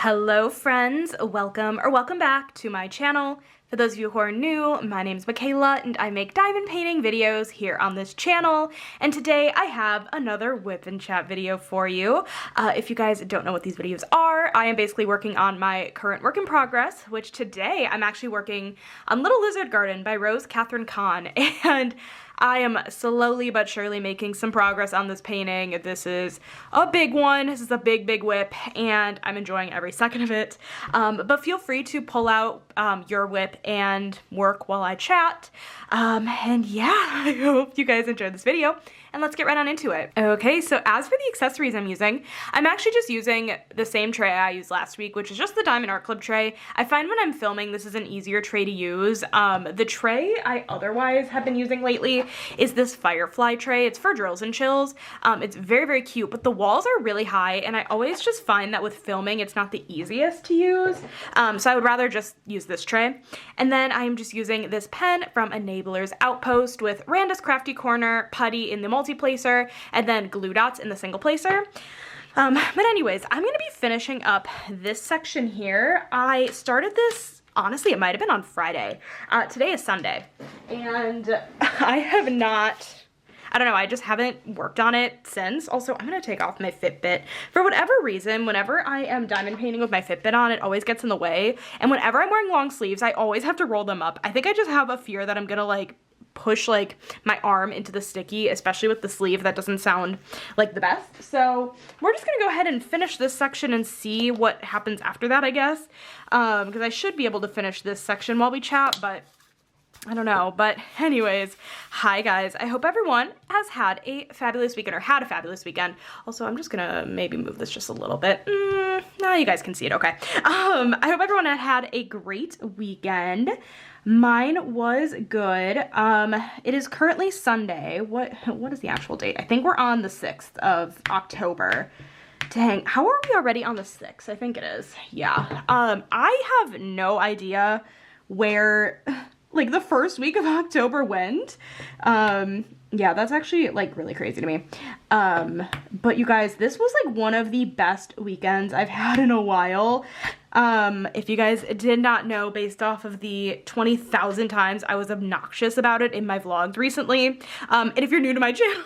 Hello friends, welcome back to my channel. For those of you who are new, my name is Michaela and I make diamond painting videos here on this channel. And today I have another whip and chat video for you. If you guys don't know what these videos are, I am basically working on my current work in progress, which today I'm actually working on Little Lizard Garden by Rose Catherine Kahn. And I am slowly but surely making some progress on this painting. This is a big one. This is a big whip, and I'm enjoying every second of it. But feel free to pull out your whip and work while I chat. And yeah, I hope you guys enjoyed this video. And let's get right on into it. Okay, so as for the accessories I'm using, I'm actually just using the same tray I used last week, which is just the Diamond Art Club tray. I find when I'm filming, this is an easier tray to use. The tray I otherwise have been using lately is this Firefly tray. It's for drills and chills. It's very cute, but the walls are really high, and I always just find that with filming, it's not the easiest to use. So I would rather just use this tray. And then I'm just using this pen from Enabler's Outpost with Randa's Crafty Corner, putty in the multi-placer, and then glue dots in the single placer. But anyways, I'm gonna be finishing up this section here. I started this, honestly, it might have been on Friday. Today is Sunday, and I have not, I don't know, I just haven't worked on it since. Also, I'm gonna take off my Fitbit. For whatever reason, whenever I am diamond painting with my Fitbit on, it always gets in the way. And whenever I'm wearing long sleeves, I always have to roll them up. I think I just have a fear that I'm gonna like push like my arm into the sticky, especially with the sleeve. That doesn't sound like the best. So we're just gonna go ahead and finish this section and see what happens after that, I guess. Because I should be able to finish this section while we chat, but I don't know. But anyways, hi guys. I hope everyone has had a fabulous weekend, or had a fabulous weekend. Also, I'm just gonna maybe move this just a little bit. No, you guys can see it, okay. I hope everyone had a great weekend. Mine was good. It is currently Sunday. What is the actual date? I think we're on the 6th of October. Dang, how are we already on the 6th? I think it is. Yeah. I have no idea where like the first week of October went. Yeah, that's actually like really crazy to me. But you guys, this was like one of the best weekends I've had in a while. If you guys did not know, based off of the 20,000 times I was obnoxious about it in my vlogs recently, and if you're new to my channel,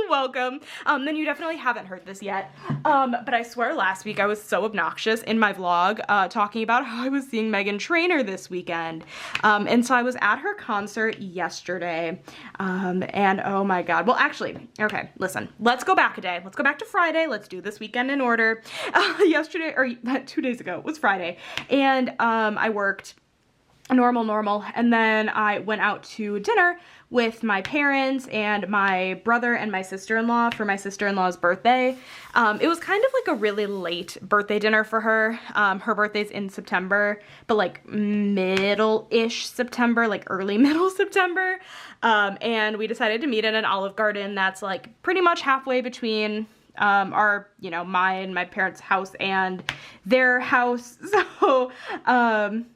welcome, then you definitely haven't heard this yet. But I swear last week I was so obnoxious in my vlog, talking about how I was seeing Meghan Trainor this weekend. And so I was at her concert yesterday, and oh my god. Well, actually, okay, listen, let's go back a day. Let's go back to Friday. Let's do this weekend in order. Yesterday, or 2 days ago, was Friday, and I worked normal, and then I went out to dinner with my parents and my brother and my sister-in-law for my sister-in-law's birthday. It was kind of like a really late birthday dinner for her. Her birthday's in September, but like middle-ish September, like early middle September. And we decided to meet in an Olive Garden that's like pretty much halfway between our, you know, my parents' house and their house. So,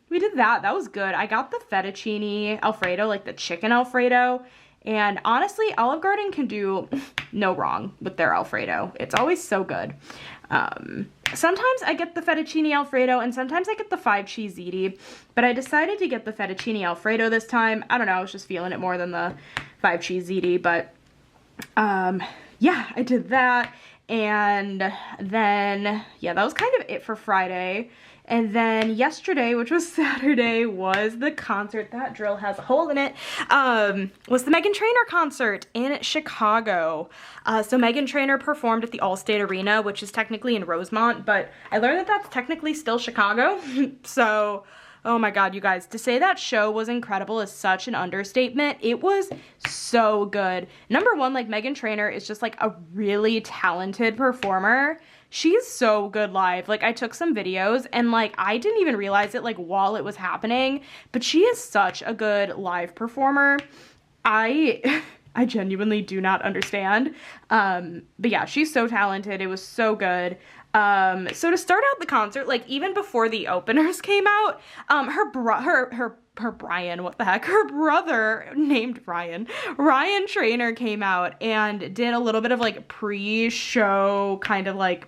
we did that. That was good. I got the fettuccine Alfredo, like the chicken Alfredo. And honestly, Olive Garden can do no wrong with their Alfredo. It's always so good. Sometimes I get the fettuccine Alfredo and sometimes I get the 5-cheese ziti, but I decided to get the fettuccine Alfredo this time. I don't know, I was just feeling it more than the 5-cheese ziti, but, yeah, I did that. And then, yeah, that was kind of it for Friday. And then yesterday, which was Saturday, was the concert. That drill has a hole in it. Was the Meghan Trainor concert in Chicago. So Meghan Trainor performed at the Allstate Arena, which is technically in Rosemont, but I learned that that's technically still Chicago. So, oh my god, you guys, to say that show was incredible is such an understatement. It was so good. Number one, like, Meghan Trainor is just like a really talented performer. She's so good live. Like, I took some videos and like I didn't even realize it like while it was happening, but she is such a good live performer. I genuinely do not understand. But yeah, she's so talented. It was so good. So to start out the concert, like even before the openers came out, her Brian, what the heck, her brother named Ryan Trainor came out and did a little bit of like pre-show kind of like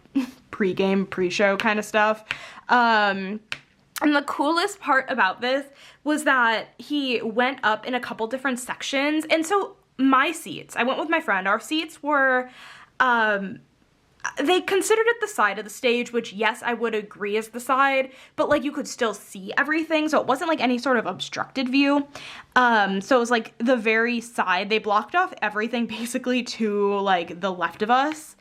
pre-game, pre-show kind of stuff. And the coolest part about this was that he went up in a couple different sections. And so my seats, I went with my friend, our seats were, they considered it the side of the stage, which yes, I would agree is the side, but like you could still see everything. So it wasn't like any sort of obstructed view. So it was like the very side, they blocked off everything basically to like the left of us.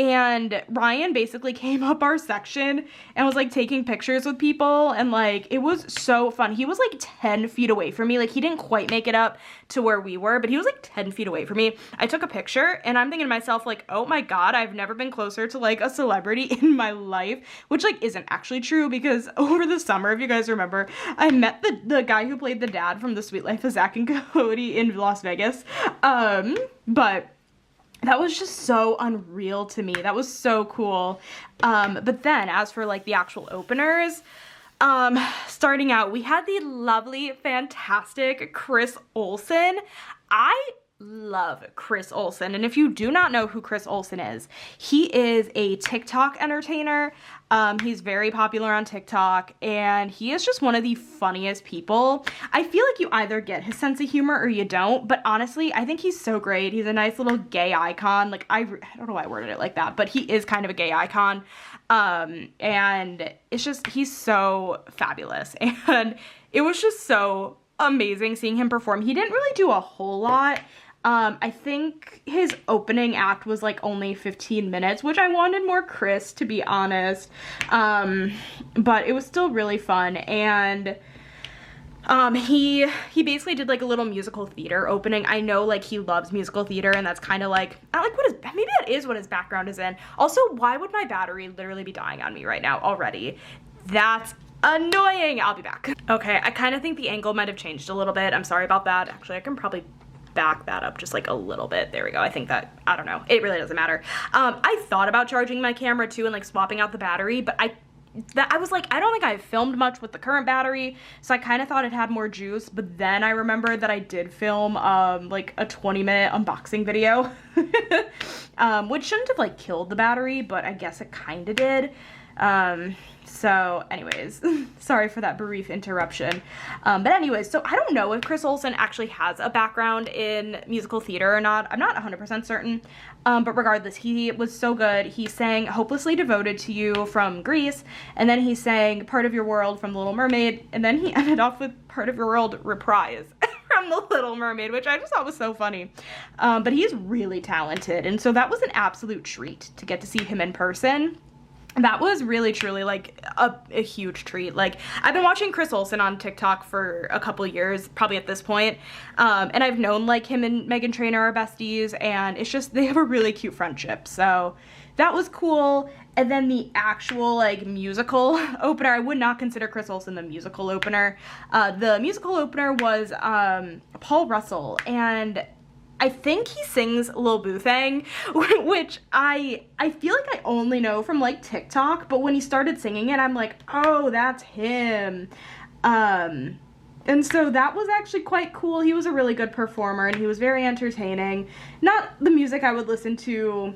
And Ryan basically came up our section and was like taking pictures with people, and like it was so fun. He was like 10 feet away from me. Like he didn't quite make it up to where we were, but he was like 10 feet away from me. I took a picture and I'm thinking to myself like, oh my God, I've never been closer to like a celebrity in my life, which like isn't actually true, because over the summer, if you guys remember, I met the guy who played the dad from The Sweet Life of Zack and Cody in Las Vegas. But that was just so unreal to me. That was so cool. But then as for like the actual openers, starting out, we had the lovely, fantastic Chris Olsen. I love Chris Olsen, and if you do not know who Chris Olsen is, he is a TikTok entertainer. He's very popular on TikTok, and he is just one of the funniest people. I feel like you either get his sense of humor or you don't, but honestly, I think he's so great. He's a nice little gay icon. Like, I don't know why I worded it like that, but he is kind of a gay icon. And it's just, he's so fabulous, and it was just so amazing seeing him perform. He didn't really do a whole lot. I think his opening act was like only 15 minutes, which I wanted more Chris, to be honest. But it was still really fun. And he basically did like a little musical theater opening. I know like he loves musical theater, and that's kind of like, I like what his, maybe that is what his background is in. Also, why would my battery literally be dying on me right now already? That's annoying. I'll be back. Okay, I kind of think the angle might have changed a little bit. I'm sorry about that. Actually, I can probably back that up just like a little bit. There we go. I think that, I don't know. It really doesn't matter. I thought about charging my camera too and like swapping out the battery, but I was like, I don't think I've filmed much with the current battery, so I kind of thought it had more juice, but then I remembered that I did film like a 20-minute unboxing video, which shouldn't have like killed the battery, but I guess it kind of did. So anyways, sorry for that brief interruption. But anyways, so I don't know if Chris Olsen actually has a background in musical theater or not. I'm not 100% certain. But regardless, he was so good. He sang Hopelessly Devoted to You from Grease, and then he sang Part of Your World from The Little Mermaid, and then he ended off with Part of Your World reprise from The Little Mermaid, which I just thought was so funny. But he's really talented, and so that was an absolute treat to get to see him in person. That was really, truly, like, a huge treat. Like, I've been watching Chris Olsen on TikTok for a couple years, probably at this point, and I've known, like, him and Meghan Trainor are besties, and it's just, they have a really cute friendship, so that was cool. And then the actual, like, musical opener, I would not consider Chris Olsen the musical opener. The musical opener was Paul Russell, and I think he sings Lil Boo Thang, which I feel like I only know from like TikTok, but when he started singing it, I'm like, oh, that's him. And so that was actually quite cool. He was a really good performer, and he was very entertaining. Not the music I would listen to,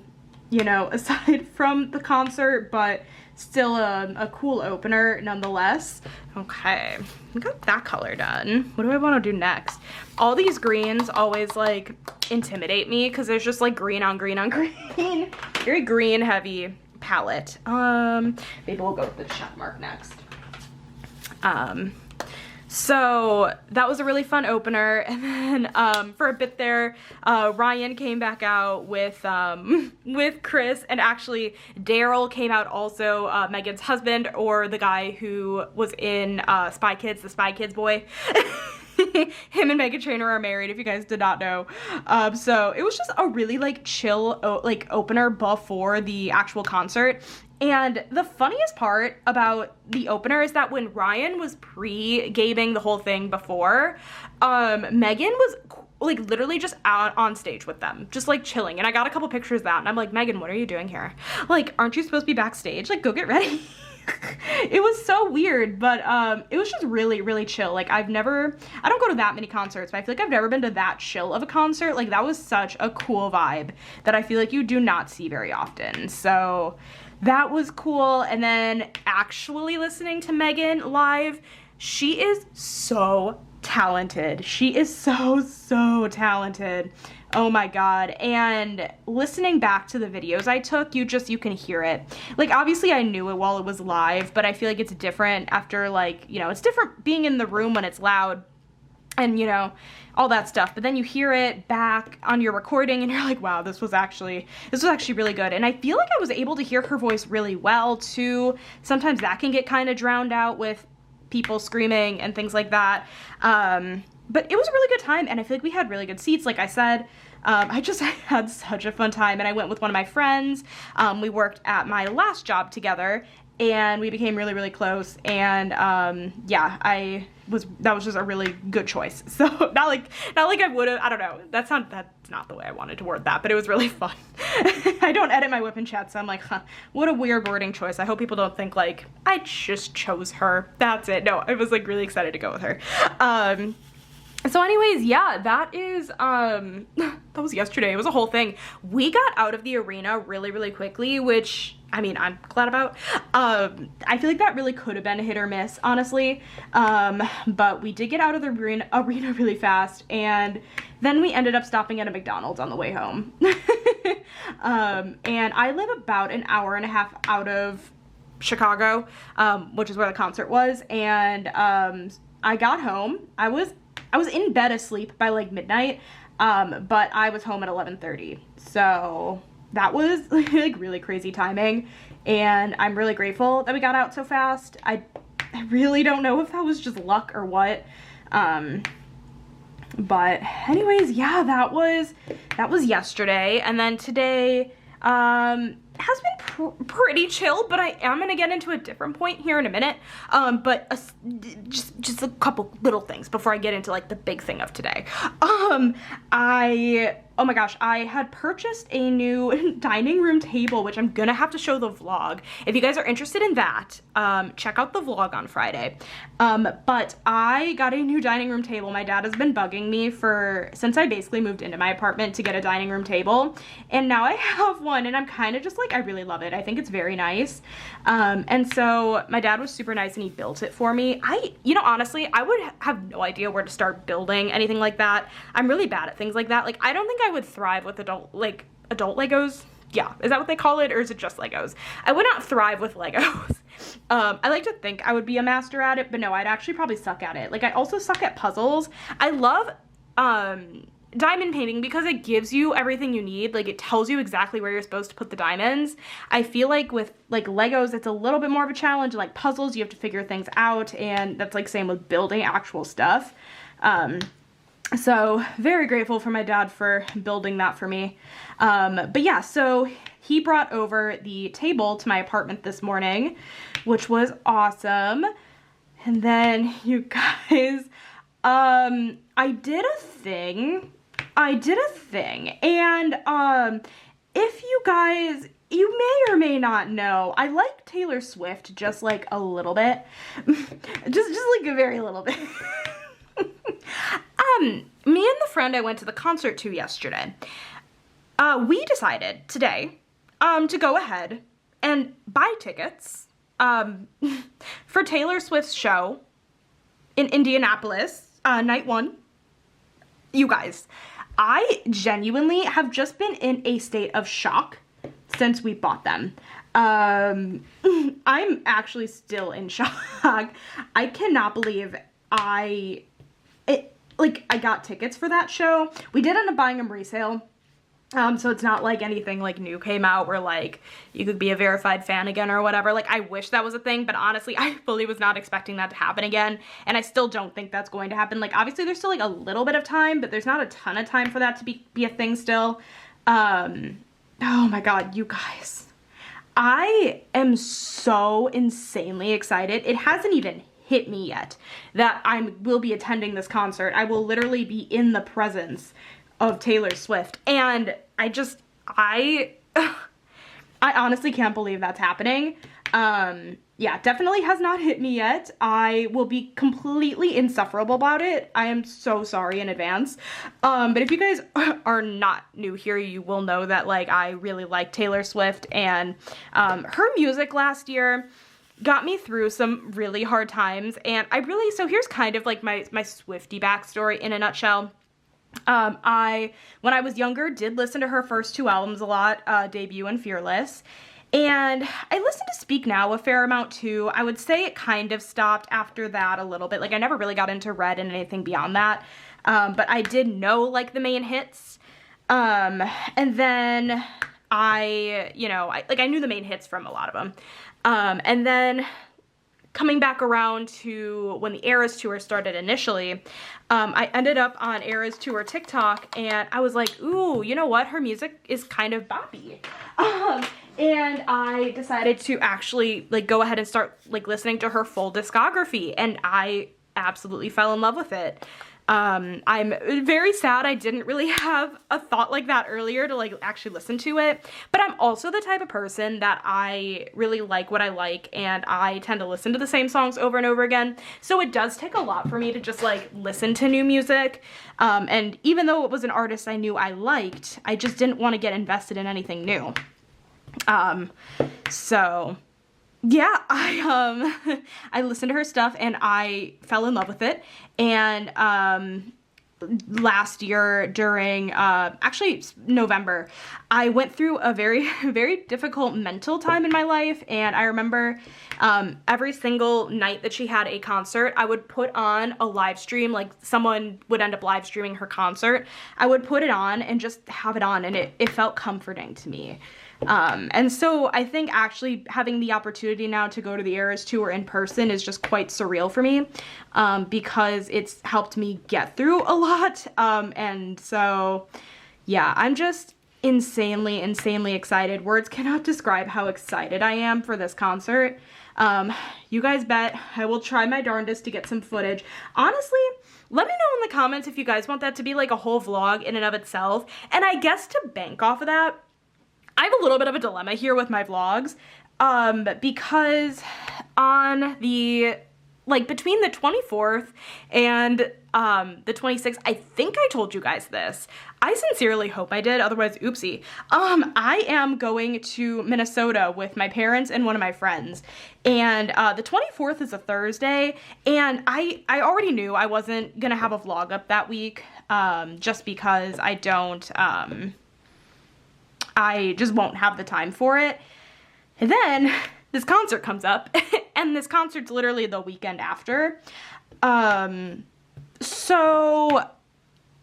you know, aside from the concert, but still a cool opener nonetheless. Okay, we got that color done. What do I want to do next? All these greens always like intimidate me because there's just like green on green on green. Very green heavy palette. Maybe we'll go with the check mark next. So that was a really fun opener, and then for a bit there, Ryan came back out with Chris, and actually Daryl came out also, Megan's husband, or the guy who was in Spy Kids, the Spy Kids boy. Him and Meghan Trainor are married, if you guys did not know. So it was just a really like chill like opener before the actual concert. And the funniest part about the opener is that when Ryan was pre-gaming the whole thing before, Megan was like literally just out on stage with them, just like chilling. And I got a couple pictures of that, and I'm like, Megan, what are you doing here? Like, aren't you supposed to be backstage? Like, go get ready. It was so weird, but it was just really, really chill. Like I don't go to that many concerts, but I feel like I've never been to that chill of a concert. Like that was such a cool vibe that I feel like you do not see very often. So that was cool. And then actually listening to Megan live, she is so talented. She is so talented. Oh my god. And listening back to the videos I took, you can hear it. Like obviously I knew it while it was live, but I feel like it's different after, like, you know, it's different being in the room when it's loud and, you know, all that stuff. But then you hear it back on your recording and you're like, wow, this was actually really good. And I feel like I was able to hear her voice really well too. Sometimes that can get kind of drowned out with people screaming and things like that. But it was a really good time, and I feel like we had really good seats, like I said. I had such a fun time, and I went with one of my friends. We worked at my last job together, and we became really, really close, and yeah, that was just a really good choice. So not like I would have, I don't know, that's not the way I wanted to word that, but it was really fun. I don't edit my whip and chat, so I'm like, what a weird wording choice. I hope people don't think like I just chose her. That's it. No, I was like really excited to go with her. So anyways, yeah, that was yesterday. It was a whole thing. We got out of the arena really, really quickly, which, I mean, I'm glad about. I feel like that really could have been a hit or miss, honestly. But we did get out of the arena really fast, and then we ended up stopping at a McDonald's on the way home. And I live about an hour and a half out of Chicago, which is where the concert was, and I got home. I was in bed asleep by like midnight, but I was home at 11:30. So that was like really crazy timing, and I'm really grateful that we got out so fast. I really don't know if that was just luck or what. But anyways, yeah, that was yesterday, and then today has been pretty chill, but I am gonna get into a different point here in a minute. But just a couple little things before I get into like the big thing of today. Oh my gosh, I had purchased a new dining room table, which I'm gonna have to show the vlog. If you guys are interested in that, check out the vlog on Friday. But I got a new dining room table. My dad has been bugging me since I basically moved into my apartment to get a dining room table. And now I have one, and I'm kind of just like, I really love it. I think it's very nice. And so my dad was super nice and he built it for me. Honestly, I would have no idea where to start building anything like that. I'm really bad at things like that. Like, I don't think I would thrive with adult Legos. Yeah, is that what they call it, or is it just Legos? I would not thrive with Legos. I like to think I would be a master at it, but no, I'd actually probably suck at it. Like, I also suck at puzzles. I love diamond painting because it gives you everything you need. Like, it tells you exactly where you're supposed to put the diamonds. I feel like with like Legos, it's a little bit more of a challenge. Like puzzles, you have to figure things out, and that's like same with building actual stuff. So very grateful for my dad for building that for me. But yeah, so he brought over the table to my apartment this morning, which was awesome. And then you guys, I did a thing, and if you guys, you may or may not know, I like Taylor Swift just like a little bit, just like a very little bit. Me and the friend I went to the concert to yesterday, we decided today, to go ahead and buy tickets, for Taylor Swift's show in Indianapolis, night one. You guys, I genuinely have just been in a state of shock since we bought them. I'm actually still in shock. I cannot believe I got tickets for that show. We did end up buying them resale. So it's not like anything like new came out where like you could be a verified fan again or whatever. Like, I wish that was a thing, but honestly, I fully was not expecting that to happen again. And I still don't think that's going to happen. Like, obviously there's still like a little bit of time, but there's not a ton of time for that to be a thing still. Oh my God, you guys, I am so insanely excited. It hasn't even hit me yet that I will be attending this concert. I will literally be in the presence of Taylor Swift, and I honestly can't believe that's happening. yeah, definitely has not hit me yet. I will be completely insufferable about it. I am so sorry in advance. But if you guys are not new here, you will know that, like, I really like Taylor Swift, and her music last year got me through some really hard times, and so here's kind of like my Swiftie backstory in a nutshell. When I was younger, did listen to her first 2 albums a lot, Debut and Fearless. And I listened to Speak Now a fair amount too. I would say it kind of stopped after that a little bit. Like, I never really got into Red and anything beyond that. But I did know, like, the main hits. And then I knew the main hits from a lot of them. And then coming back around to when the Eras Tour started initially, I ended up on Eras Tour TikTok, and I was like, ooh, you know what? Her music is kind of boppy. And I decided to actually, like, go ahead and start, like, listening to her full discography, and I absolutely fell in love with it. I'm very sad I didn't really have a thought like that earlier to, like, actually listen to it, but I'm also the type of person that I really like what I like, and I tend to listen to the same songs over and over again, so it does take a lot for me to just, like, listen to new music, and even though it was an artist I knew I liked, I just didn't want to get invested in anything new. So yeah, I listened to her stuff and I fell in love with it. And last year during actually November, I went through a very, very difficult mental time in my life, and I remember every single night that she had a concert, I would put on a live stream. Like, someone would end up live streaming her concert. I would put it on and just have it on, and it felt comforting to me. And so I think actually having the opportunity now to go to the Eras Tour in person is just quite surreal for me, because it's helped me get through a lot. And so, yeah, I'm just insanely, insanely excited. Words cannot describe how excited I am for this concert. You guys bet I will try my darndest to get some footage. Honestly, let me know in the comments if you guys want that to be like a whole vlog in and of itself. And I guess to bank off of that, I have a little bit of a dilemma here with my vlogs, because on the, like, between the 24th and the 26th, I think I told you guys this. I sincerely hope I did, otherwise, oopsie. I am going to Minnesota with my parents and one of my friends, and the 24th is a Thursday, and I already knew I wasn't gonna have a vlog up that week, just because I just won't have the time for it. And then this concert comes up, and this concert's literally the weekend after. So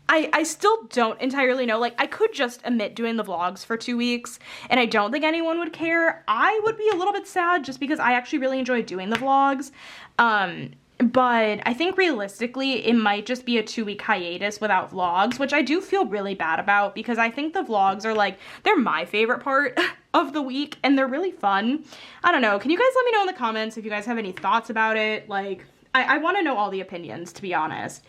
I still don't entirely know. Like, I could just omit doing the vlogs for 2 weeks, and I don't think anyone would care. I would be a little bit sad just because I actually really enjoy doing the vlogs. But I think realistically, it might just be a 2-week hiatus without vlogs, which I do feel really bad about, because I think the vlogs are, like, they're my favorite part of the week, and they're really fun. I don't know. Can you guys let me know in the comments if you guys have any thoughts about it? Like, I want to know all the opinions, to be honest.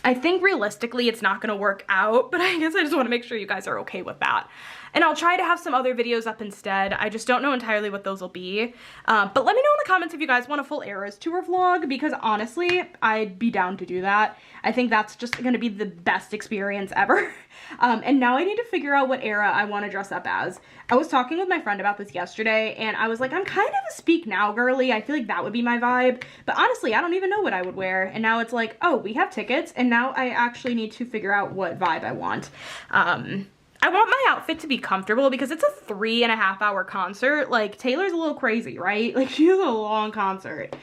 I think realistically it's not going to work out, but I guess I just want to make sure you guys are okay with that. And I'll try to have some other videos up instead. I just don't know entirely what those will be. But let me know in the comments if you guys want a full Eras Tour vlog, because honestly, I'd be down to do that. I think that's just going to be the best experience ever. And now I need to figure out what era I want to dress up as. I was talking with my friend about this yesterday, and I was like, I'm kind of a Speak Now girly. I feel like that would be my vibe. But honestly, I don't even know what I would wear. And now it's like, oh, we have tickets, and now I actually need to figure out what vibe I want. I want my outfit to be comfortable because it's a 3.5-hour concert. Like, Taylor's a little crazy, right? Like, she has a long concert.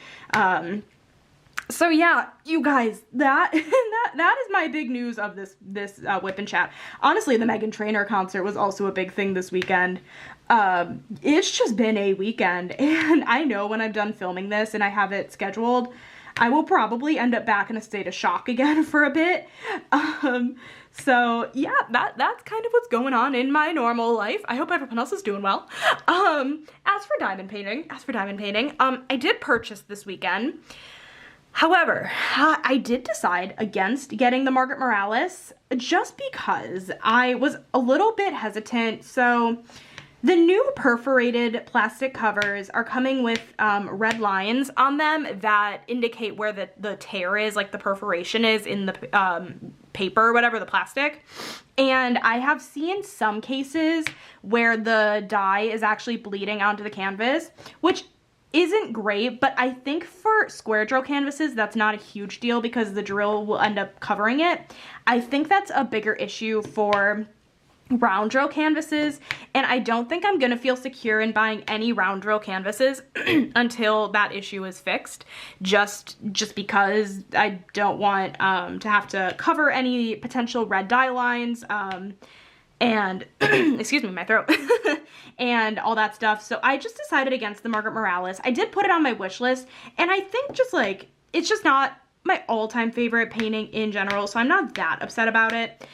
So yeah, you guys, that is my big news of this Whip and Chat. Honestly, the Meghan Trainor concert was also a big thing this weekend. It's just been a weekend, and I know when I'm done filming this and I have it scheduled, I will probably end up back in a state of shock again for a bit. So yeah, that's kind of what's going on in my normal life. I hope everyone else is doing well. As for diamond painting, I did purchase this weekend. However, I did decide against getting the Margaret Morales just because I was a little bit hesitant. So The new perforated plastic covers are coming with red lines on them that indicate where the tear is, like the perforation is in the paper or whatever, the plastic. And I have seen some cases where the dye is actually bleeding onto the canvas, which isn't great, but I think for square drill canvases, that's not a huge deal because the drill will end up covering it. I think that's a bigger issue for round drill canvases, and I don't think I'm gonna feel secure in buying any round drill canvases until that issue is fixed, just because I don't want to have to cover any potential red dye lines and excuse me, my throat and all that stuff. So I just decided against the Margaret Morales. I did put it on my wish list, and I think just like it's just not my all-time favorite painting in general, so I'm not that upset about it.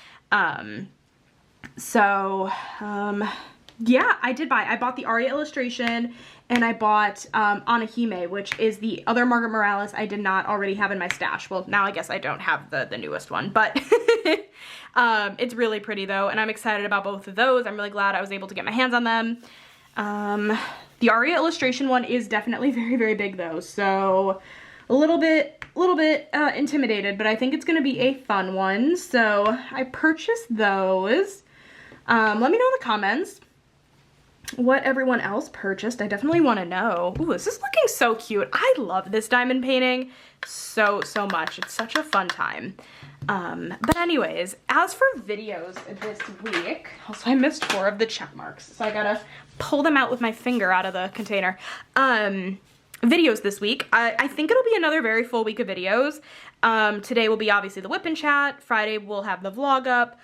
Yeah, I bought the Aria illustration, and I bought Anahime, which is the other Margaret Morales I did not already have in my stash. Well, now I guess I don't have the newest one, but it's really pretty though, and I'm excited about both of those. I'm really glad I was able to get my hands on them. The Aria illustration one is definitely very, very big though, so a little bit intimidated, but I think it's gonna be a fun one. So I purchased those. Let me know in the comments what everyone else purchased. I definitely want to know. Ooh, this is looking so cute. I love this diamond painting so much. It's such a fun time. But anyways, as for videos this week, also I missed 4 of the check marks, so I gotta pull them out with my finger out of the container. Videos this week, I think it'll be another very full week of videos. Today will be obviously the whip and chat. Friday we'll have the vlog up.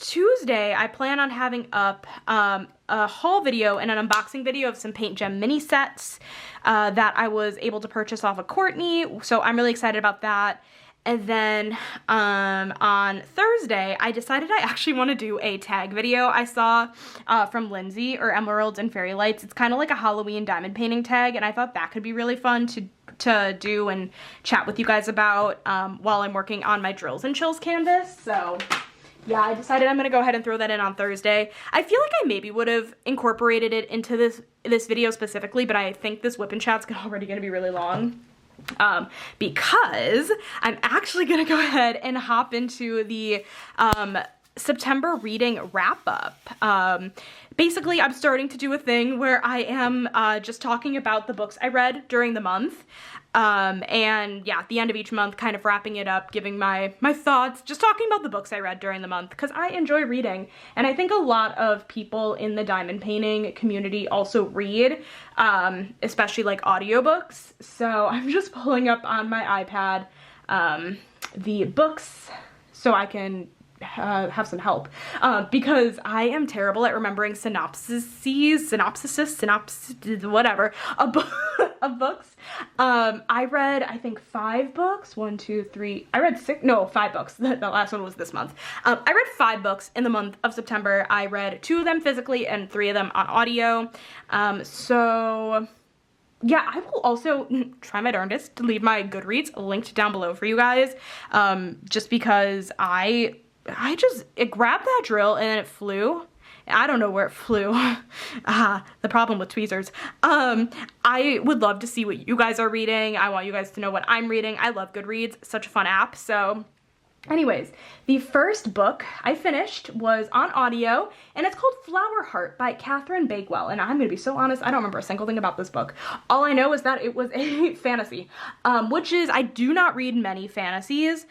Tuesday, I plan on having up a haul video and an unboxing video of some Paint Gem mini sets that I was able to purchase off of Courtney, so I'm really excited about that. And then on Thursday, I decided I actually want to do a tag video I saw from Lindsay, or Emeralds and Fairy Lights. It's kind of like a Halloween diamond painting tag, and I thought that could be really fun to do and chat with you guys about while I'm working on my Drills and Chills canvas. So yeah, I decided I'm gonna go ahead and throw that in on Thursday. I feel like I maybe would have incorporated it into this video specifically, but I think this whip and chat's already gonna be really long. Because I'm actually gonna go ahead and hop into the September reading wrap up. Basically, I'm starting to do a thing where I am just talking about the books I read during the month. And yeah, at the end of each month, kind of wrapping it up, giving my thoughts, just talking about the books I read during the month, because I enjoy reading. And I think a lot of people in the diamond painting community also read, especially like audiobooks. So I'm just pulling up on my iPad the books so I can have some help, because I am terrible at remembering synopsis, whatever, of books. I read, I think 5 books, 1, 2, 3, I read 5 books, the last one was this month. I read 5 books in the month of September. I read 2 of them physically and 3 of them on audio, so yeah, I will also try my darndest to leave my Goodreads linked down below for you guys, just because I just grabbed that drill and then it flew. I don't know where it flew. The problem with tweezers. I would love to see what you guys are reading. I want you guys to know what I'm reading. I love Goodreads, such a fun app. So anyways, the first book I finished was on audio, and it's called Flower Heart by Catherine Bakewell. And I'm gonna be so honest, I don't remember a single thing about this book. All I know is that it was a fantasy, which is, I do not read many fantasies.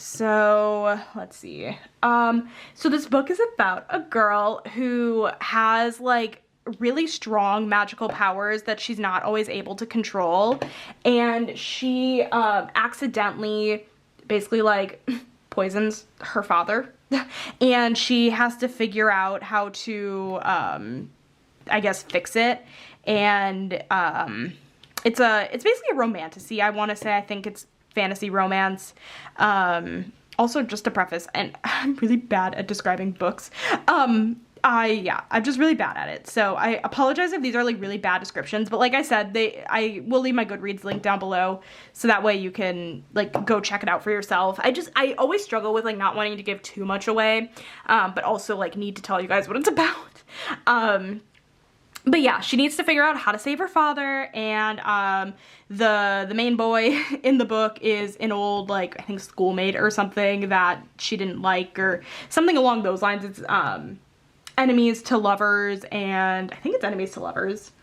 So let's see. So this book is about a girl who has like really strong magical powers that she's not always able to control, and she accidentally basically like poisons her father, and she has to figure out how to I guess fix it. And it's basically a romantasy, I want to say. I think it's fantasy romance. Also, just to preface, and I'm really bad at describing books, I'm just really bad at it. So I apologize if these are like really bad descriptions, but like I said, I will leave my Goodreads link down below so that way you can like go check it out for yourself. I always struggle with like not wanting to give too much away, but also like need to tell you guys what it's about. But yeah, she needs to figure out how to save her father, and the main boy in the book is an old, like, I think schoolmate or something that she didn't like, or something along those lines. It's enemies to lovers, and I think it's enemies to lovers.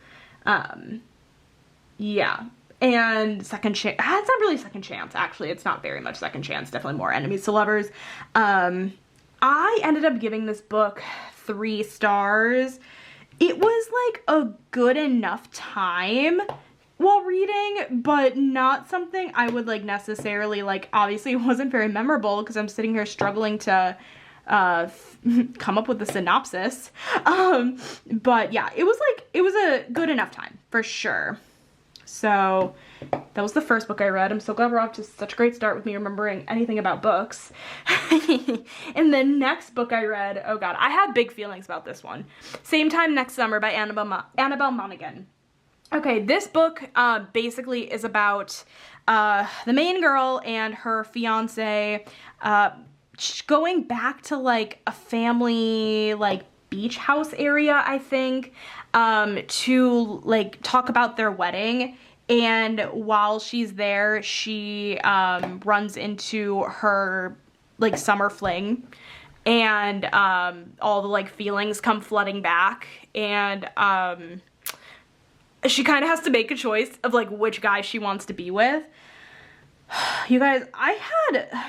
Yeah, and second chance. It's not really second chance, actually. It's not very much second chance, definitely more enemies to lovers. I ended up giving this book 3 stars. It was like a good enough time while reading, but not something I would like necessarily like. Obviously it wasn't very memorable because I'm sitting here struggling to come up with the synopsis. But yeah, it was a good enough time for sure. So that was the first book I read. I'm so glad we're off to such a great start with me remembering anything about books. And the next book I read, oh god, I have big feelings about this one. Same Time Next Summer by Annabelle Monaghan. Okay, this book basically is about the main girl and her fiance going back to like a family like beach house area, I think, to like talk about their wedding. And while she's there, she runs into her like summer fling, and all the like feelings come flooding back, and she kind of has to make a choice of like which guy she wants to be with. You guys, I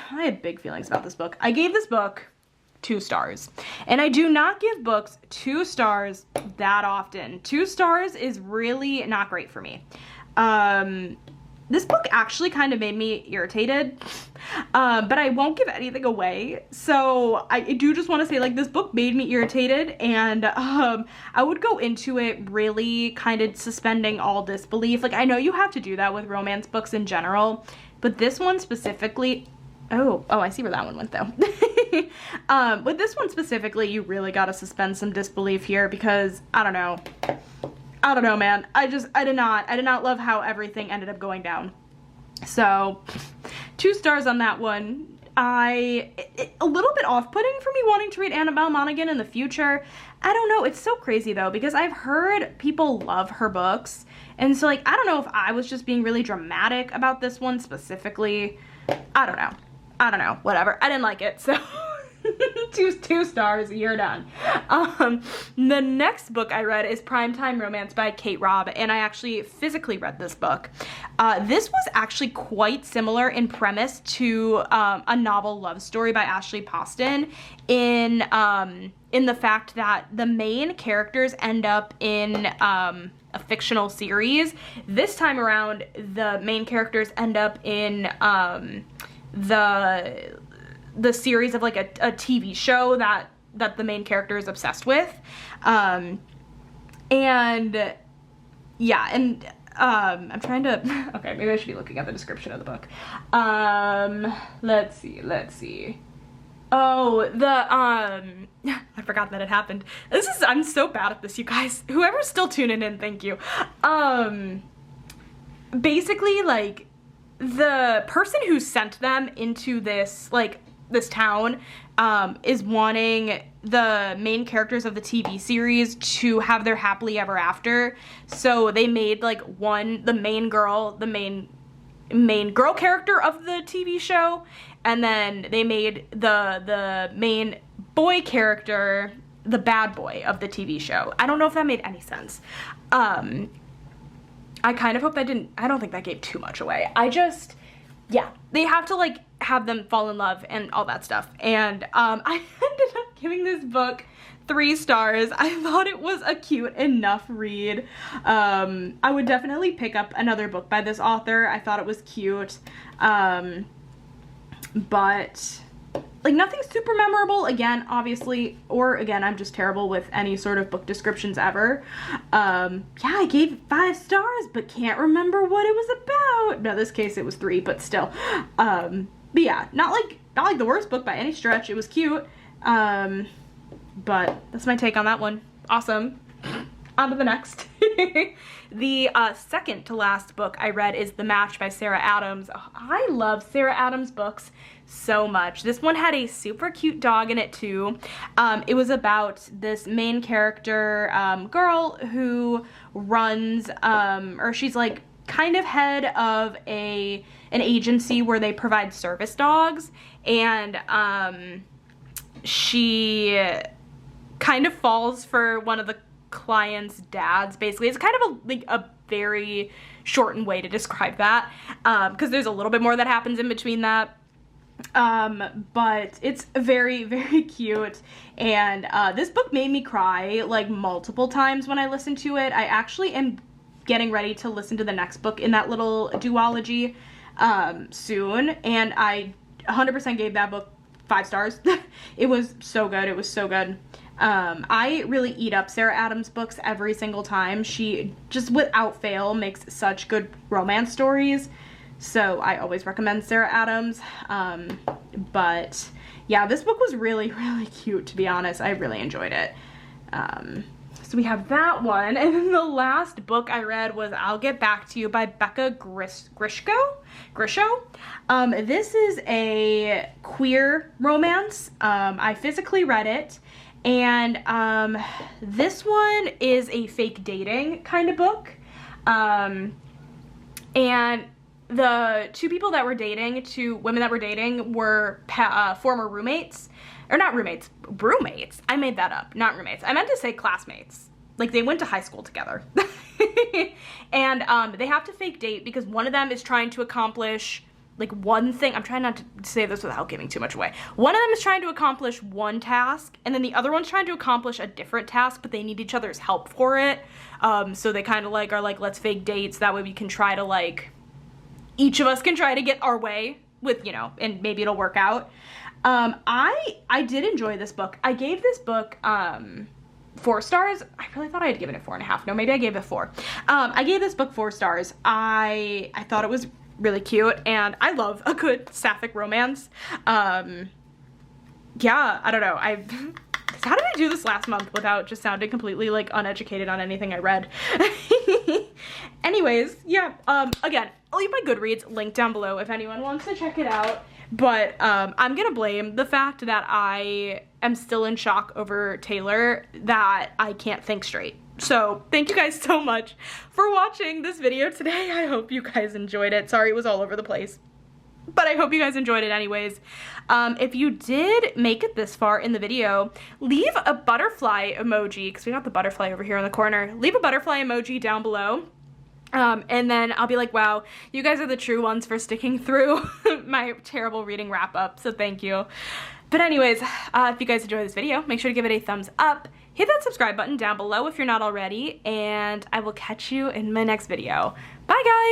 had big feelings about this book. I gave this book 2 stars. And I do not give books 2 stars that often. 2 stars is really not great for me. This book actually kind of made me irritated, but I won't give anything away. So I do just want to say, like, this book made me irritated, and I would go into it really kind of suspending all disbelief. Like, I know you have to do that with romance books in general, but this one specifically, oh, I see where that one went though. With this one specifically, you really gotta suspend some disbelief here, because I don't know, man. I did not love how everything ended up going down. So 2 stars on that one. A little bit off-putting for me wanting to read Annabelle Monaghan in the future. I don't know, it's so crazy though, because I've heard people love her books, and so like I don't know if I was just being really dramatic about this one specifically. I don't know, whatever. I didn't like it, so 2 stars, you're done. The next book I read is Primetime Romance by Kate Robb, and I actually physically read this book. This was actually quite similar in premise to a novel love story by Ashley Poston in the fact that the main characters end up in a fictional series. This time around, the main characters end up in the series of like a TV show that the main character is obsessed with. And yeah, and I'm trying to, okay, maybe I should be looking at the description of the book. Let's see. Oh, I forgot that it happened. I'm so bad at this, you guys. Whoever's still tuning in, thank you. Basically, like, the person who sent them into this, like, this town, is wanting the main characters of the TV series to have their happily ever after. So they made, like, the main girl character of the TV show, and then they made the main boy character the bad boy of the TV show. I don't know if that made any sense. I kind of hope that didn't, I don't think that gave too much away. Yeah, they have to, like, have them fall in love and all that stuff. And I ended up giving this book 3 stars. I thought it was a cute enough read. I would definitely pick up another book by this author. I thought it was cute. But like nothing super memorable, again, obviously, or again, I'm just terrible with any sort of book descriptions ever. Yeah, I gave 5 stars, but can't remember what it was about. No, this case it was 3, but still. But yeah, not like the worst book by any stretch. It was cute. But that's my take on that one. Awesome. On to the next. The second to last book I read is The Match by Sarah Adams. Oh, I love Sarah Adams books so much. This one had a super cute dog in it too. It was about this main character girl who runs, or she's like kind of head of an agency where they provide service dogs, and she kind of falls for one of the client's dads, basically. It's kind of a very shortened way to describe that, because there's a little bit more that happens in between that. But it's very, very cute, and this book made me cry like multiple times when I listened to it. I actually am getting ready to listen to the next book in that little duology soon, and I 100% gave that book 5 stars. It was so good. It was so good. I really eat up Sarah Adams books every single time. She just without fail makes such good romance stories. So I always recommend Sarah Adams. But yeah, this book was really, really cute, to be honest. I really enjoyed it. So we have that one. And then the last book I read was I'll Get Back to You by Becca Grisho. This is a queer romance. I physically read it. And this one is a fake dating kind of book. And the two people that were dating, two women that were dating, were former roommates. Or not roommates, roommates. I made that up, not roommates. I meant to say classmates. Like, they went to high school together. And they have to fake date because one of them is trying to accomplish, like, one thing. I'm trying not to say this without giving too much away. One of them is trying to accomplish one task, and then the other one's trying to accomplish a different task, but they need each other's help for it. So they kind of, like, are like, let's fake dates. That way we can try to, like, each of us can try to get our way with, you know, and maybe it'll work out. I did enjoy this book. I gave this book 4 stars. I really thought I had given it 4.5. No, maybe I gave it 4. I gave this book 4 stars. I thought it was really cute, and I love a good sapphic romance. Yeah, I don't know. How did I do this last month without just sounding completely, like, uneducated on anything I read? Anyways, yeah, again, I'll leave my Goodreads link down below if anyone wants to check it out. But I'm gonna blame the fact that I am still in shock over Taylor, that I can't think straight. So thank you guys so much for watching this video today. I hope you guys enjoyed it. Sorry it was all over the place, but I hope you guys enjoyed it anyways. If you did make it this far in the video, leave a butterfly emoji, because we got the butterfly over here in the corner. Leave a butterfly emoji down below. And then I'll be like, wow, you guys are the true ones for sticking through my terrible reading wrap up, so thank you. But anyways, if you guys enjoyed this video, make sure to give it a thumbs up, hit that subscribe button down below if you're not already, and I will catch you in my next video. Bye guys!